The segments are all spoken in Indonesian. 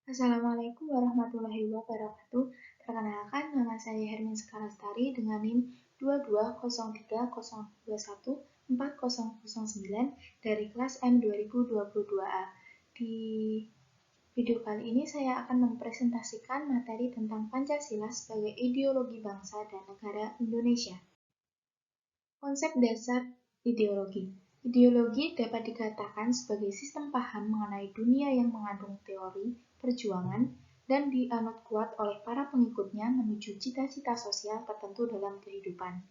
Assalamualaikum warahmatullahi wabarakatuh. Perkenalkan, nama saya Hermin Sekalastari dengan NIM 220302140009 dari kelas M 2022A. Di video kali ini saya akan mempresentasikan materi tentang Pancasila sebagai ideologi bangsa dan negara Indonesia. Konsep dasar ideologi. Ideologi dapat dikatakan sebagai sistem paham mengenai dunia yang mengandung teori, perjuangan, dan dianut kuat oleh para pengikutnya menuju cita-cita sosial tertentu dalam kehidupan.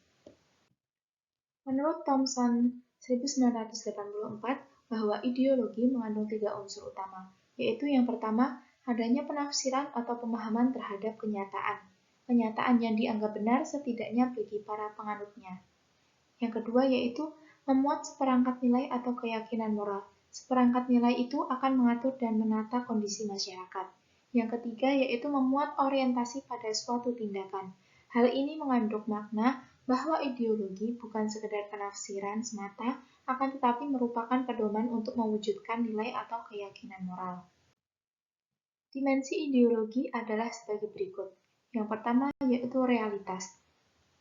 Menurut Thomson 1984, bahwa ideologi mengandung 3 unsur utama, yaitu yang pertama, adanya penafsiran atau pemahaman terhadap kenyataan. Kenyataan yang dianggap benar setidaknya bagi para penganutnya. Yang kedua yaitu memuat seperangkat nilai atau keyakinan moral. Seperangkat nilai itu akan mengatur dan menata kondisi masyarakat. Yang ketiga yaitu memuat orientasi pada suatu tindakan. Hal ini mengandung makna bahwa ideologi bukan sekedar penafsiran semata, akan tetapi merupakan pedoman untuk mewujudkan nilai atau keyakinan moral. Dimensi ideologi adalah sebagai berikut. Yang pertama yaitu realitas.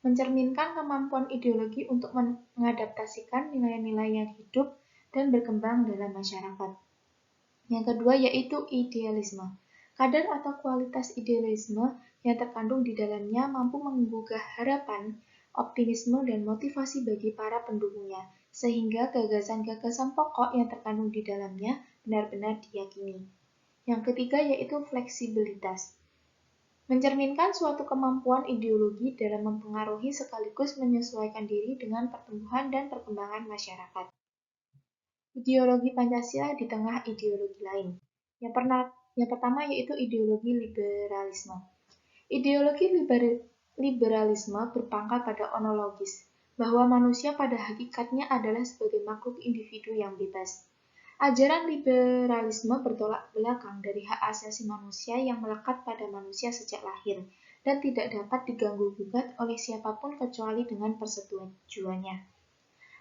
Mencerminkan kemampuan ideologi untuk mengadaptasikan nilai-nilai yang hidup dan berkembang dalam masyarakat. Yang kedua yaitu idealisme. Kadar atau kualitas idealisme yang terkandung di dalamnya mampu menggugah harapan, optimisme, dan motivasi bagi para pendukungnya, sehingga gagasan-gagasan pokok yang terkandung di dalamnya benar-benar diyakini. Yang ketiga yaitu fleksibilitas. Mencerminkan suatu kemampuan ideologi dalam mempengaruhi sekaligus menyesuaikan diri dengan pertumbuhan dan perkembangan masyarakat. Ideologi Pancasila di tengah ideologi lain. Yang pertama yaitu ideologi liberalisme. Ideologi liberalisme berpangkal pada ontologis, bahwa manusia pada hakikatnya adalah sebagai makhluk individu yang bebas. Ajaran liberalisme bertolak belakang dari hak asasi manusia yang melekat pada manusia sejak lahir dan tidak dapat diganggu-gugat oleh siapapun kecuali dengan persetujuannya.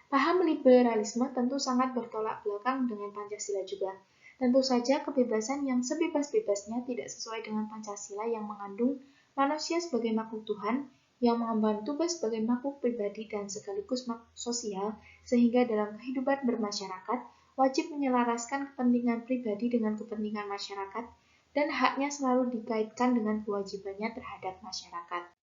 Paham liberalisme tentu sangat bertolak belakang dengan Pancasila juga. Tentu saja kebebasan yang sebebas-bebasnya tidak sesuai dengan Pancasila yang mengandung manusia sebagai makhluk Tuhan, yang mengemban tugas sebagai makhluk pribadi dan sekaligus makhluk sosial, sehingga dalam kehidupan bermasyarakat, wajib menyelaraskan kepentingan pribadi dengan kepentingan masyarakat, dan haknya selalu dikaitkan dengan kewajibannya terhadap masyarakat.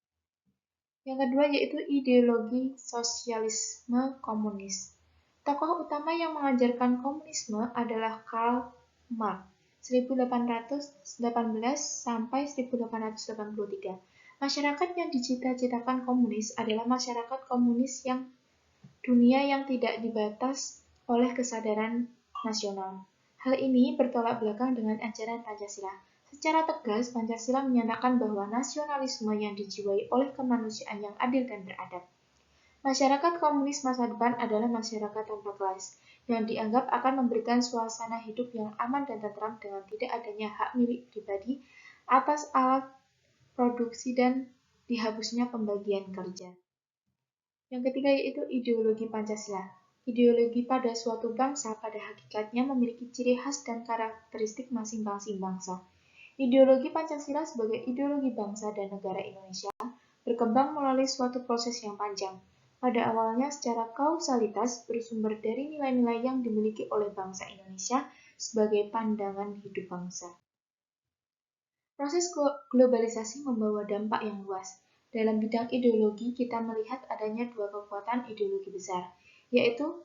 Yang kedua yaitu ideologi sosialisme komunis. Tokoh utama yang mengajarkan komunisme adalah Karl Marx, 1818 sampai 1883. Masyarakat yang dicita-citakan komunis adalah masyarakat komunis yang dunia yang tidak dibatas oleh kesadaran nasional. Hal ini bertolak belakang dengan ajaran Pancasila. Secara tegas, Pancasila menyatakan bahwa nasionalisme yang dijiwai oleh kemanusiaan yang adil dan beradab. Masyarakat komunis masa depan adalah masyarakat tanpa kelas, yang dianggap akan memberikan suasana hidup yang aman dan tentram dengan tidak adanya hak milik pribadi atas alat produksi dan dihapusnya pembagian kerja. Yang ketiga yaitu ideologi Pancasila. Ideologi pada suatu bangsa pada hakikatnya memiliki ciri khas dan karakteristik masing-masing bangsa. Ideologi Pancasila sebagai ideologi bangsa dan negara Indonesia berkembang melalui suatu proses yang panjang. Pada awalnya secara kausalitas bersumber dari nilai-nilai yang dimiliki oleh bangsa Indonesia sebagai pandangan hidup bangsa. Proses globalisasi membawa dampak yang luas. Dalam bidang ideologi, kita melihat adanya dua kekuatan ideologi besar, yaitu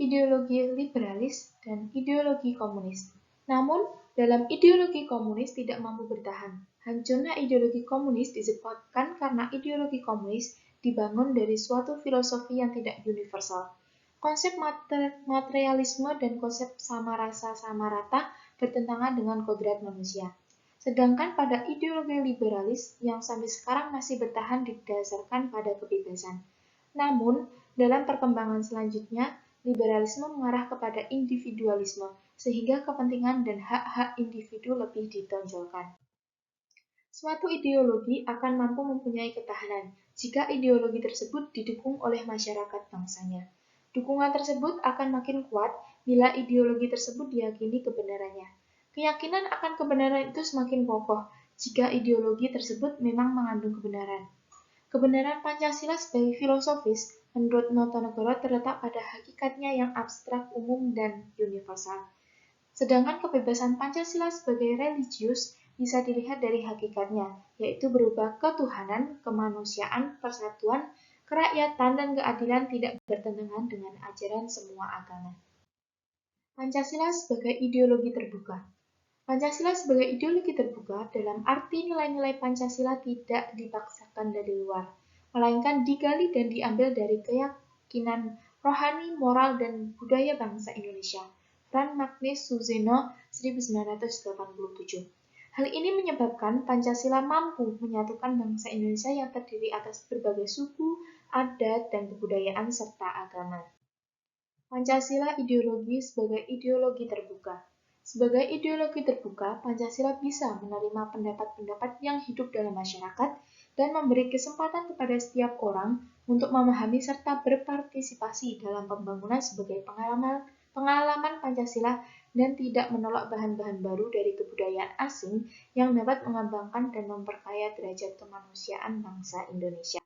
ideologi liberalis dan ideologi komunis. Namun, dalam ideologi komunis tidak mampu bertahan. Hancurnya ideologi komunis disebabkan karena ideologi komunis dibangun dari suatu filosofi yang tidak universal. Konsep materialisme dan konsep sama rasa sama rata bertentangan dengan kodrat manusia. Sedangkan pada ideologi liberalis yang sampai sekarang masih bertahan didasarkan pada kebebasan. Namun, dalam perkembangan selanjutnya, liberalisme mengarah kepada individualisme, sehingga kepentingan dan hak-hak individu lebih ditonjolkan. Suatu ideologi akan mampu mempunyai ketahanan jika ideologi tersebut didukung oleh masyarakat bangsanya. Dukungan tersebut akan makin kuat bila ideologi tersebut diyakini kebenarannya. Keyakinan akan kebenaran itu semakin kokoh jika ideologi tersebut memang mengandung kebenaran. Kebenaran Pancasila sebagai filosofis menurut Notonegoro terletak pada hakikatnya yang abstrak, umum, dan universal. Sedangkan kebebasan Pancasila sebagai religius bisa dilihat dari hakikatnya, yaitu berupa ketuhanan, kemanusiaan, persatuan, kerakyatan, dan keadilan tidak bertentangan dengan ajaran semua agama. Pancasila sebagai ideologi terbuka. Pancasila sebagai ideologi terbuka dalam arti nilai-nilai Pancasila tidak dipaksakan dari luar, melainkan digali dan diambil dari keyakinan rohani, moral, dan budaya bangsa Indonesia. Fran Magnus Suzeno 1987. Hal ini menyebabkan Pancasila mampu menyatukan bangsa Indonesia yang terdiri atas berbagai suku, adat, dan kebudayaan serta agama. Pancasila ideologi sebagai ideologi terbuka. Sebagai ideologi terbuka, Pancasila bisa menerima pendapat-pendapat yang hidup dalam masyarakat dan memberi kesempatan kepada setiap orang untuk memahami serta berpartisipasi dalam pembangunan sebagai pengalaman Pancasila dan tidak menolak bahan-bahan baru dari kebudayaan asing yang dapat mengembangkan dan memperkaya derajat kemanusiaan bangsa Indonesia.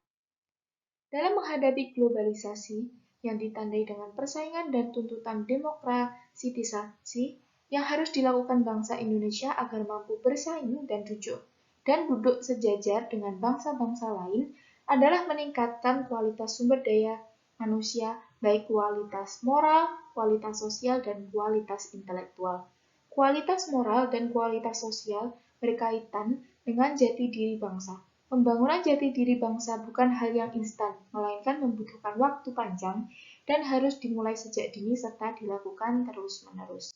Dalam menghadapi globalisasi yang ditandai dengan persaingan dan tuntutan demokratisasi yang harus dilakukan bangsa Indonesia agar mampu bersaing dan duduk sejajar dengan bangsa-bangsa lain adalah meningkatkan kualitas sumber daya manusia, baik kualitas moral, kualitas sosial, dan kualitas intelektual. Kualitas moral dan kualitas sosial berkaitan dengan jati diri bangsa. Pembangunan jati diri bangsa bukan hal yang instan, melainkan membutuhkan waktu panjang dan harus dimulai sejak dini serta dilakukan terus-menerus.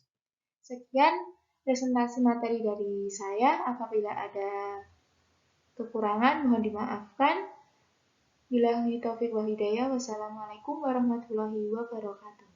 Sekian presentasi materi dari saya. Apabila ada kekurangan, mohon dimaafkan. Billahi taufiq wal hidayah. Wassalamualaikum warahmatullahi wabarakatuh.